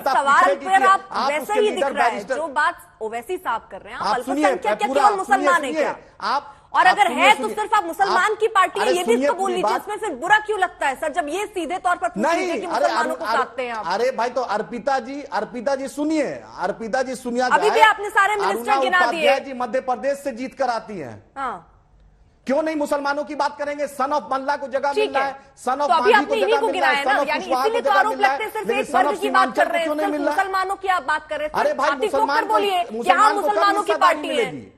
सवाल पर आप वैसा ही दिख रहा है, जो बात ओवैसी साहब कर रहे हैं, आप अल्पसंख्यक क्या केवल मुसलमान है क्या? आप और अगर है तो सिर्फ आप मुसलमान की पार्टी है, ये भी कबूल लीजिए। इसमें फिर बुरा क्यों लगता है सर, जब ये सीधे तौर पर पूछ लीजिए कि मुसलमानों को काटते हैं आप? अरे भाई, तो अर्पिता जी सुनिए, अर्पिता जी सुनिए, अभी भी आपने सारे मिनिस्टर गिना दिए जी मध्य प्रदेश से जीत कर आती हैं। हाँ, क्यों नहीं मुसलमानों की बात करेंगे? सन ऑफ मल्ला को जगह मिल रहा है, सन ऑफ गांधी को जगह मिल रहा है, सन ऑफ कुशवाहा को जगह मिल रहा है, लेकिन सन ऑफ सीमांचल को क्यों नहीं मिल रहा है? मुसलमानों की आप बात कर रहे हैं। अरे भाई, मुसलमानों की पार्टी है।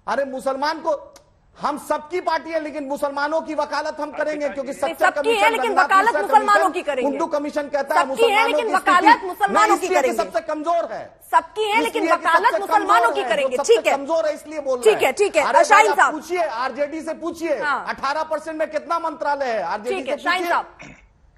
अरे मुसलमान को, हम सबकी पार्टी है, लेकिन मुसलमानों की वकालत हम करेंगे, क्योंकि सच्चा कमीशन है, लेकिन वकालत मुसलमानों की करेंगे। हिंदू कमीशन कहता है मुसलमानों की वकालत मुसलमानों की करेंगे, सबसे कमजोर है, सबकी है, लेकिन वकालत मुसलमानों की करेंगे। ठीक है, कमजोर है इसलिए बोल रहे हैं। ठीक है शाहीन साहब पूछिए, आरजेडी से पूछिए, 18% में कितना मंत्रालय है आरजेडी से? शाहीन साहब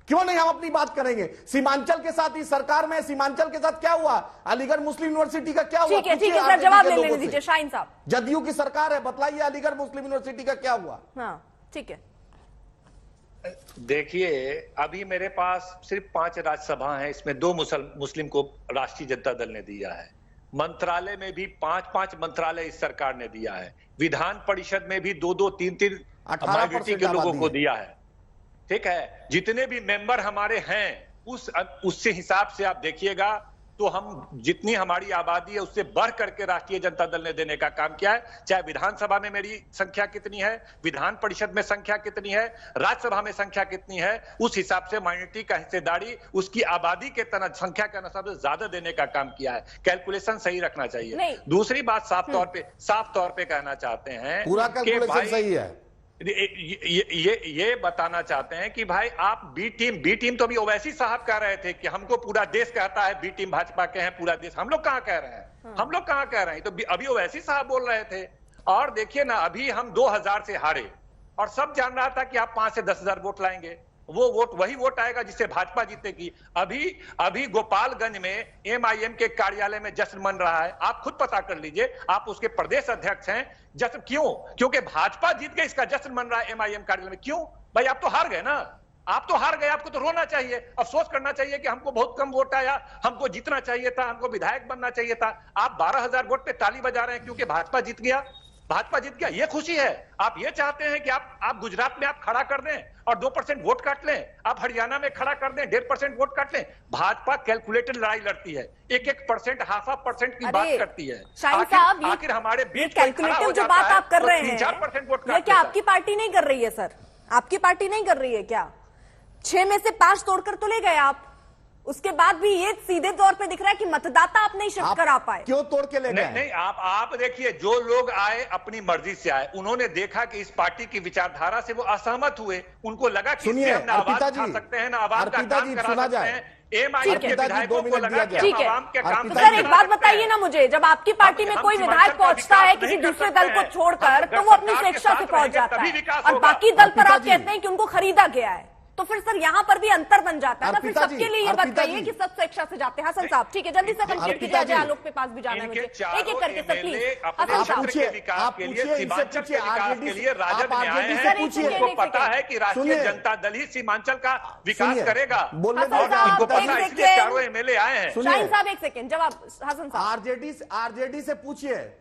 क्यों नहीं हम अपनी बात करेंगे? सीमांचल के साथ ही सरकार में, सीमांचल के साथ क्या हुआ? अलीगढ़ मुस्लिम यूनिवर्सिटी का क्या हुआ? ठीक है सर, जवाब ले लेने दीजिए शाहीन साहब। जदयू की सरकार है, बतलाइए अलीगढ़ मुस्लिम यूनिवर्सिटी का क्या हुआ? हाँ ठीक है। देखिए, अभी मेरे पास सिर्फ 5 राज्यसभा हैं, इसमें 2 मुस्लिम को राष्ट्रीय जनता दल ने दिया है। मंत्रालय में भी 5-5 मंत्रालय इस सरकार ने दिया है। विधान परिषद में भी 2-2, 3-3 माइनॉरिटी के लोगों को दिया है। ठीक है, जितने भी मेंबर हमारे हैं उससे हिसाब से आप देखिएगा तो हम जितनी हमारी आबादी है उससे बढ़ करके राष्ट्रीय जनता दल ने देने का काम किया है। चाहे विधानसभा में मेरी संख्या कितनी है, विधान परिषद में संख्या कितनी है, राज्यसभा में संख्या कितनी है, उस हिसाब से माइनॉरिटी का हिस्सेदारी उसकी आबादी के तरह संख्या के अनुसार ज्यादा देने का काम किया है। कैलकुलेशन सही रखना चाहिए। दूसरी बात साफ तौर पे कहना चाहते हैं, पूरा कैलकुलेशन सही है। ये बताना चाहते हैं कि भाई आप बी टीम तो अभी ओवैसी साहब कह रहे थे कि हमको पूरा देश कहता है बी टीम भाजपा के हैं, पूरा देश। हम लोग कहां कह रहे हैं? हम लोग कहां कह रहे हैं? तो अभी ओवैसी साहब बोल रहे थे। और देखिए ना, अभी हम 2000 से हारे और सब जान रहा था कि आप 5 से 10,000 वोट लाएंगे। वही वोट आएगा जिससे भाजपा जीतेगी। अभी गोपालगंज में एमआईएम के कार्यालय में जश्न मन रहा है। आप खुद पता कर लीजिए, आप उसके प्रदेश अध्यक्ष हैं। जश्न क्यों? क्योंकि भाजपा जीत गई, इसका जश्न मन रहा है एमआईएम कार्यालय में। क्यों भाई? आप तो हार गए ना, आप तो हार गए। आपको तो रोना चाहिए, अफसोस करना चाहिए कि हमको बहुत कम वोट आया, हमको जीतना चाहिए था, हमको विधायक बनना चाहिए था। आप 12,000 वोट पे ताली बजा रहे हैं क्योंकि भाजपा जीत गया। भाजपा जीत गया, ये खुशी है। आप ये चाहते हैं कि आप गुजरात में आप खड़ा कर दें और 2% वोट काट लें, आप हरियाणा में खड़ा कर दें 1.5% वोट काट लें। भाजपा कैलकुलेटेड लड़ाई लड़ती है, 1% 0.5% की बात करती है। आखिर हमारे बीच कैलकुलेटिव जो बात आप कर रहे हैं, 3-4% वोट ये क्या आपकी पार्टी नहीं कर रही है सर? आपकी पार्टी नहीं कर रही है क्या? 6 में से 5 तोड़कर तो ले गए आप, उसके बाद भी ये सीधे तौर पे दिख रहा है कि मतदाता आप नहीं शिफ्ट करा पाए। क्यों तोड़ के ले गए? नहीं, आप देखिए, जो लोग आए अपनी मर्जी से आए, उन्होंने देखा कि इस पार्टी की विचारधारा से वो असहमत हुए। उनको लगा कि इससे हम ना आवाज उठा सकते हैं, ना आवाज का काम करा सकते हैं। एमआईएम के विधायकों को लगा कि हम आवाम के काम तो सर एक बात बताइए ना मुझे, जब आपकी पार्टी में कोई विधायक पहुंचता है किसी दूसरे दल को छोड़कर, तो वो अपनी स्वेच्छा से पहुंच जाता है, और बाकी दल पर आप कहते हैं कि उनको खरीदा गया है। तो फिर सर यहाँ पर भी अंतर बन जाता है ना। फिर सबके लिए ये बताइए कि सब स्वेच्छा से जाते हैं। हसन साहब ठीक है, जल्दी से कंप्लीट कीजिए, अजय आलोक के पास भी जाना है मुझे। एक करके सर प्लीज। हसन साहब उनको पता है कि राष्ट्रीय जनता दल ही सीमांचल का विकास करेगा। उनको पता है, इसलिए चारों एमएलए आए हैं। शाहीन साहब एक सेकेंड जवाब। हसन साहब आरजेडी से पूछिए,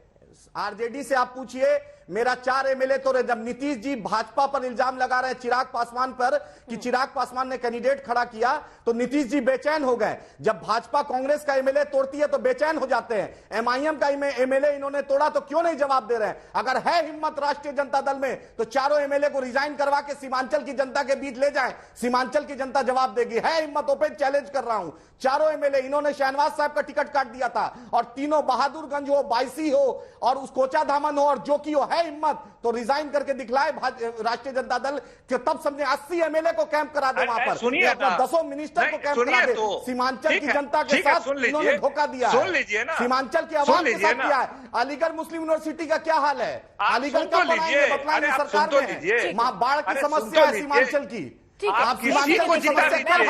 आरजेडी से आप पूछिए, मेरा 4 एमएलए तो जब नीतीश जी भाजपा पर इल्जाम लगा रहे चिराग पासवान पर कि चिराग पासवान ने कैंडिडेट खड़ा किया तो नीतीश जी बेचैन हो गए। जब भाजपा कांग्रेस का एमएलए तोड़ती है तो बेचैन हो जाते हैं। एमआईएम का एमएलए इन्होंने तोड़ा तो क्यों नहीं जवाब दे रहे हैं? अगर है हिम्मत राष्ट्रीय जनता दल में तो चारों एमएलए को रिजाइन करवा के सीमांचल की जनता के बीच ले जाएं, सीमांचल की जनता जवाब देगी। है हिम्मत, ओपन चैलेंज कर रहा हूं। चारों एमएलए, इन्होंने शहनवाज साहब का टिकट काट दिया था, और तीनों बहादुरगंज हो, बायसी हो और उस कोचा धामन हो और जो की हो, है हिम्मत तो रिजाइन करके दिखलाए राष्ट्रीय जनता दल के। तब समझे 80 एमएलए को कैंप करा दे वहां पर, अपना 10 मिनिस्टर को कैंप करा दे। सीमांचल की जनता के साथ इन्होंने धोखा दिया है, सीमांचल की आवाम के साथ किया है। अलीगढ़ मुस्लिम यूनिवर्सिटी का क्या हाल है? अलीगढ़ का बनाएंगे बतलाएंगे सरकार में। बाढ़ की समस्या है सीमांचल की, आप किसी को जिता यही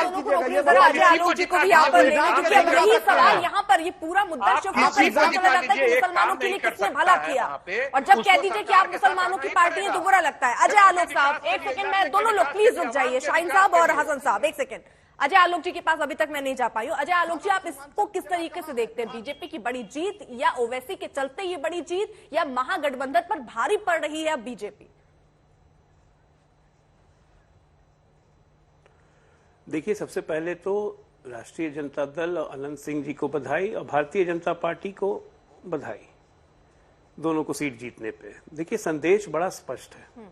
सवाल यहाँ पर, ये पूरा मुद्दा जो मुसलमानों के लिए किसने भला किया, और जब कह दीजिए कि आप मुसलमानों की पार्टी है तो बुरा लगता है। अजय आलोक साहब एक सेकंड, मैं दोनों लोग प्लीज रुक जाइए, शाहीन साहब और हसन साहब एक सेकंड। अजय आलोक जी के पास अभी तक मैं नहीं जा पाई हूं। अजय आलोक जी, आप इसको किस तरीके से देखते हैं? बीजेपी की बड़ी जीत, या ओवैसी के चलते ये बड़ी जीत, या महागठबंधन पर भारी पड़ रही है अब बीजेपी? देखिए, सबसे पहले तो राष्ट्रीय जनता दल और अनंत सिंह जी को बधाई और भारतीय जनता पार्टी को बधाई, दोनों को सीट जीतने पे। देखिए, संदेश बड़ा स्पष्ट है।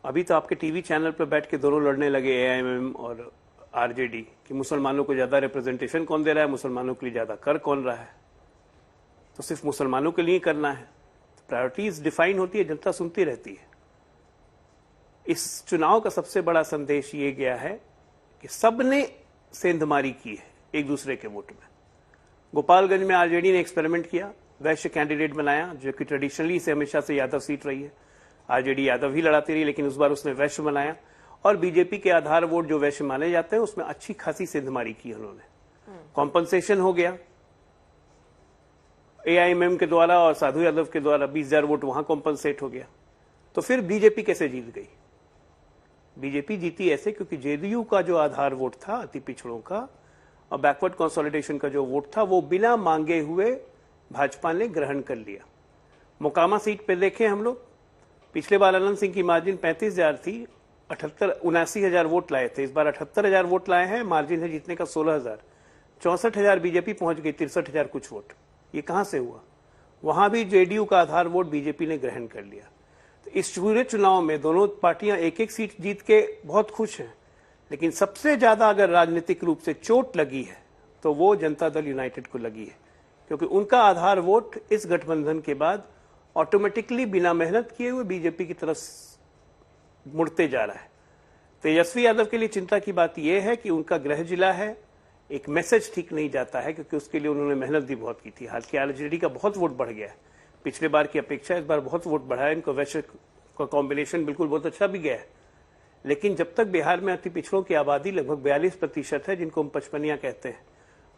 अभी तो आपके टीवी चैनल पर बैठ के दोनों लड़ने लगे, एआईएमएम और आरजेडी, कि मुसलमानों को ज्यादा रिप्रेजेंटेशन कौन दे रहा है, मुसलमानों के लिए ज्यादा कर कौन रहा है। तो सिर्फ मुसलमानों के लिए करना है, तो प्रायोरिटीज डिफाइन होती है, जनता सुनती रहती है। इस चुनाव का सबसे बड़ा संदेश ये गया है कि सबने सेंधमारी की है एक दूसरे के वोट में। गोपालगंज में आरजेडी ने एक्सपेरिमेंट किया, वैश्य कैंडिडेट बनाया, जो कि ट्रेडिशनली से हमेशा से यादव सीट रही है। आरजेडी यादव ही लड़ाती रही, लेकिन उस बार उसने वैश्य बनाया, और बीजेपी के आधार वोट जो वैश्य माने जाते हैं उसमें अच्छी खासी सेंधमारी की उन्होंने। कॉम्पनसेशन हो गया एआईएमएम के द्वारा और साधु यादव के द्वारा, 20,000 वोट वहां कॉम्पनसेट हो गया। तो फिर बीजेपी कैसे जीत गई? बीजेपी जीती ऐसे क्योंकि जेडीयू का जो आधार वोट था अति पिछड़ों का और बैकवर्ड कंसोलिडेशन का जो वोट था, वो बिना मांगे हुए भाजपा ने ग्रहण कर लिया। मोकामा सीट पे देखें हम लोग, पिछले बार अनंत सिंह की मार्जिन 35,000 थी, 79,000 वोट लाए थे। इस बार 78,000 वोट लाए हैं, मार्जिन है जीतने का 16,000। 64,000 बीजेपी पहुंच गई, 63,000 कुछ वोट। ये कहां से हुआ? वहां भी जेडीयू का आधार वोट बीजेपी ने ग्रहण कर लिया। तो इस पूरे चुनाव में दोनों पार्टियां एक एक सीट जीत के बहुत खुश हैं, लेकिन सबसे ज्यादा अगर राजनीतिक रूप से चोट लगी है तो वो जनता दल यूनाइटेड को लगी है, क्योंकि उनका आधार वोट इस गठबंधन के बाद ऑटोमेटिकली बिना मेहनत किए हुए बीजेपी की तरफ मुड़ते जा रहा है। तेजस्वी यादव के लिए चिंता की बात यह है कि उनका गृह जिला है, एक मैसेज ठीक नहीं जाता है, क्योंकि उसके लिए उन्होंने मेहनत भी बहुत की थी। हालांकि आरजेडी का बहुत वोट बढ़ गया है, पिछले बार की अपेक्षा इस बार बहुत वोट बढ़ा है। इनको वैश्य का कॉम्बिनेशन बिल्कुल बहुत अच्छा भी गया है, लेकिन जब तक बिहार में अति पिछड़ों की आबादी लगभग 42% है, जिनको हम पचपनिया कहते हैं,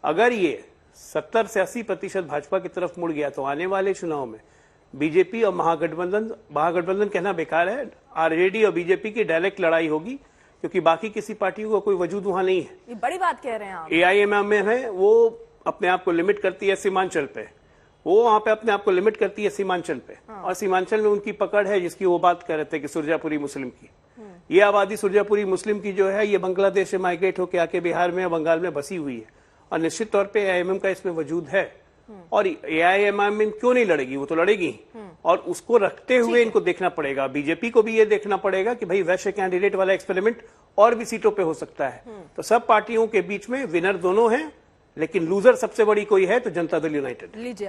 अगर ये 70 से 80% भाजपा की तरफ मुड़ गया तो आने वाले चुनाव में बीजेपी और महागठबंधन कहना बेकार है, आरजेडी और बीजेपी की डायरेक्ट लड़ाई होगी, क्योंकि बाकी किसी पार्टियों का कोई वजूद वहां नहीं है। ये बड़ी बात कह रहे हैं आप। एआईएमएम में है, वो अपने आप को लिमिट करती है सीमांचल पे, वो वहां पे अपने आप को लिमिट करती है सीमांचल पे। और सीमांचल में उनकी पकड़ है, जिसकी वो बात कर रहे थे कि सुरजापुरी मुस्लिम की। ये आबादी सुरजापुरी मुस्लिम की जो है, ये बांग्लादेश से माइग्रेट होकर आके बिहार में, बंगाल में बसी हुई है, और निश्चित तौर पे एआईएमएम का इसमें वजूद है। और एआईएमएम क्यों नहीं लड़ेगी? वो तो लड़ेगी, और उसको रखते हुए इनको देखना पड़ेगा। बीजेपी को भी ये देखना पड़ेगा कि भाई वैश्य कैंडिडेट वाला एक्सपेरिमेंट और भी सीटों पे हो सकता है। तो सब पार्टियों के बीच में विनर दोनों हैं, लेकिन लूजर सबसे बड़ी कोई है तो जनता दल यूनाइटेड।